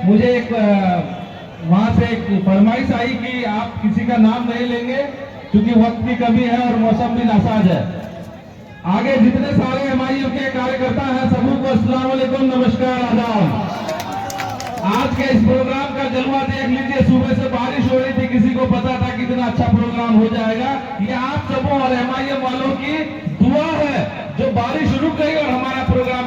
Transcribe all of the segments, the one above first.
मुझे एक वहां से एक फरमाइश आई कि आप किसी का नाम नहीं लेंगे क्योंकि वक्त की कमी है और मौसम भी नासाज है। आगे जितने सारे एमआईएम के कार्यकर्ता हैं सबको अस्सलाम वालेकुम, नमस्कार, आदाब। आज के इस प्रोग्राम का जलवा देख लीजिए। सुबह से बारिश हो रही थी, किसी को पता था कितना अच्छा प्रोग्राम हो जाएगा। ये आप सबों और एमआईएम वालों की दुआ है जो बारिश रुक गई और हमारा प्रोग्राम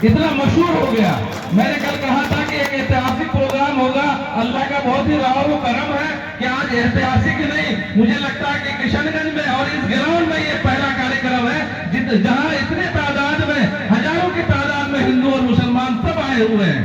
इतना मशहूर हो गया। मैंने कल कहा था कि एक ऐतिहासिक प्रोग्राम होगा। अल्लाह का बहुत ही राव करम है कि आज ऐतिहासिक नहीं, मुझे लगता है कि किशनगंज में और इस ग्राउंड में ये पहला कार्यक्रम है जहां इतने तादाद में, हजारों की तादाद में हिंदू और मुसलमान सब आए हुए हैं।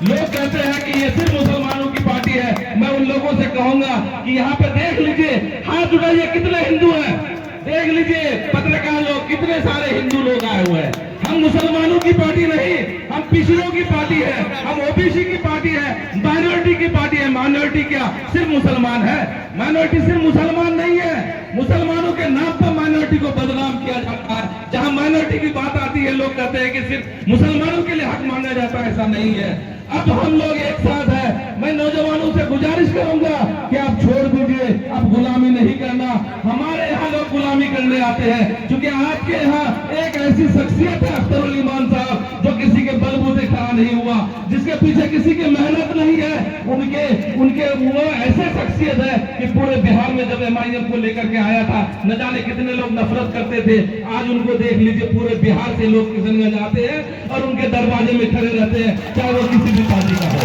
लोग कहते हैं कि ये सिर्फ मुसलमानों की पार्टी है। मैं उन लोगों से कहूंगा कि यहाँ पे देख लीजिए, हाथ उठाइए कितने हिंदू हैं, देख लीजिए पत्रकार लोग, कितने सारे हिंदू लोग आए हुए हैं। हम मुसलमानों की पार्टी नहीं, हम पिछड़ों की पार्टी है, हम ओबीसी की पार्टी है, माइनॉरिटी की पार्टी है। माइनॉरिटी क्या सिर्फ मुसलमान है? माइनॉरिटी सिर्फ मुसलमान नहीं है। मुसलमानों के नाम पर माइनॉरिटी को बदनाम किया जाता है। जहां माइनॉरिटी की बात आती है लोग कहते हैं कि सिर्फ मुसलमानों के लिए हक मांगा जाता है। ऐसा नहीं है। अब हम लोग एक साथ है। मैं नौजवानों से गुजारिश करूंगा कि आप छोड़ दीजिए, अब गुलामी नहीं करना। हमारे यहाँ लोग गुलामी करने आते हैं क्योंकि आपके यहाँ एक ऐसी शख्सियत है अख्तरुल ईमान साहब जो किसी के बलबूते खड़ा नहीं हुआ, जिसके पीछे किसी की मेहनत नहीं है। उनके वो ऐसे शख्सियत है कि पूरे बिहार में जब एमआईएम को लेकर के आया था न जाने कितने लोग नफरत करते थे। आज उनको देख लीजिए, पूरे बिहार से लोग किशनगंज आते हैं और उनके दरवाजे में खड़े रहते हैं, चाहे वो किसी भी पार्टी का हो।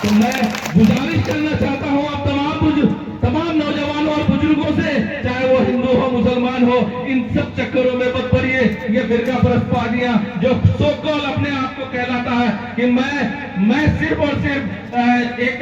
तो मैं गुजारिश करना चाहता हूं आप तमाम नौजवानों और बुजुर्गों से, चाहे वो हिंदू हो मुसलमान हो, इन सब चक्करों में मत पड़िए। ये फिरका परस्त पार्टियां जो सो कॉल अपने आप को कहलाता है कि मैं सिर्फ और सिर्फ एक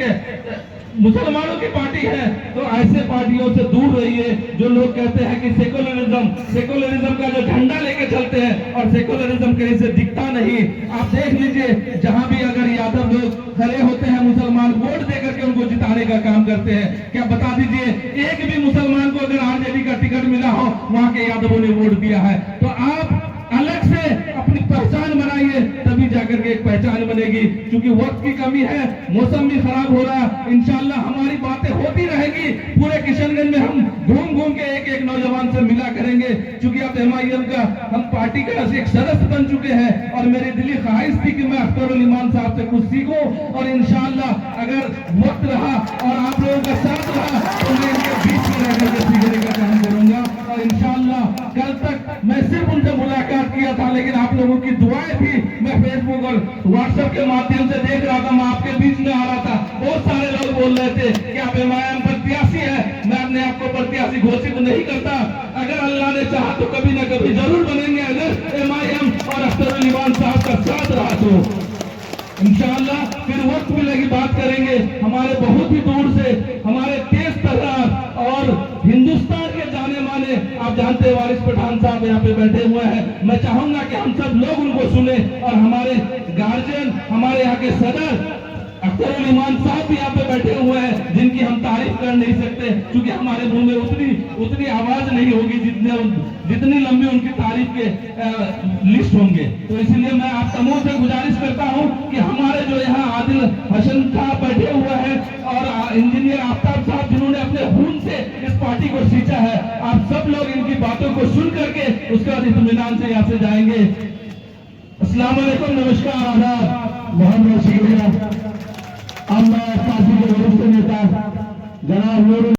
मुसलमानों की पार्टी है, तो ऐसे पार्टियों से दूर रहिए जो लोग कहते हैं कि सेकुलरिज्म का जो झंडा लेके चलते हैं और सेकुलरिज्म कहीं से दिखता नहीं। आप देख लीजिए, जहां भी अगर यादव लोग खड़े होते हैं, मुसलमान वोट देकर के उनको जिताने का काम करते हैं। क्या बता दीजिए, एक भी मुसलमान को अगर आरजेडी का टिकट मिला हो, वहां के यादवों ने वोट दिया है। तो आप अलग से अपनी पहचान बनाइए, तभी जाकर के एक पहचान बनेगी। क्योंकि वक्त की कमी है, मौसम भी खराब हो रहा है। इंशाल्लाह हमारी बातें होती रहेगी। पूरे किशनगंज में हम घूम घूम के एक एक नौजवान से मिला करेंगे। क्योंकि अब एमआईएम का हम पार्टी का एक सदस्य बन चुके हैं और मेरी दिली ख्वाहिश थी कि मैं अख्तरुल ईमान साहब से कुछ सीखूं। और इंशाल्लाह अगर वक्त रहा और आप लोगों का साथ रहा तो मैं इनके बीच में रहकर के सीखने का काम करूंगा। और इंशाल्लाह कल तक मैं सिर्फ उनसे मुलाकात किया था, लेकिन आप लोगों की दुआएं थी। मैं फेसबुक और व्हाट्सएप के माध्यम से देख रहा था, मैं आपके बीच में आ रहा था। बहुत सारे लोग बोल रहे थे कि आप एमआईएम प्रत्याशी है। मैं अपने आप को प्रत्याशी घोषित नहीं करता। अगर अल्लाह ने चाहा तो कभी ना कभी जरूर बनेंगे, अगर एमआईएम और अख्तरुल ईमान साहब का साथ रहा तो इंशाअल्लाह फिर वक्त मिलेगी बात करेंगे। हमारे बहुत ही दूर से हमारे तेज तर्रार और हिंदुस्तान के जाने माने, आप जानते हैं वारिस पठान साहब यहाँ पे बैठे हुए हैं। मैं चाहूंगा कि हम सब लोग उनको सुने और हमारे गार्जियन, हमारे यहाँ के सदर अख्तरुल ईमान साहब भी यहाँ पे बैठे हुए हैं, जिनकी हम तारीफ कर नहीं सकते क्योंकि हमारे मुंह में उतनी आवाज नहीं होगी जितनी लंबी उनकी तारीफ के लिस्ट होंगे। तो इसलिए मैं आप तमाम से गुजारिश करता हूं कि हमारे जो यहाँ आदिल हसन साहब बैठे हुए हैं और इंजीनियर आफ्ताब साहब जिन्होंने अपने खून से इस पार्टी को सींचा है, आप सब लोग इनकी बातों को सुन करके उसके बाद इत्मीनान से यहाँ से जाएंगे। अस्सलाम वालेकुम, नमस्कार, आदाब, बहुत बहुत शुक्रिया। अब मैं पार्टी के वरिष्ठ नेता जनाब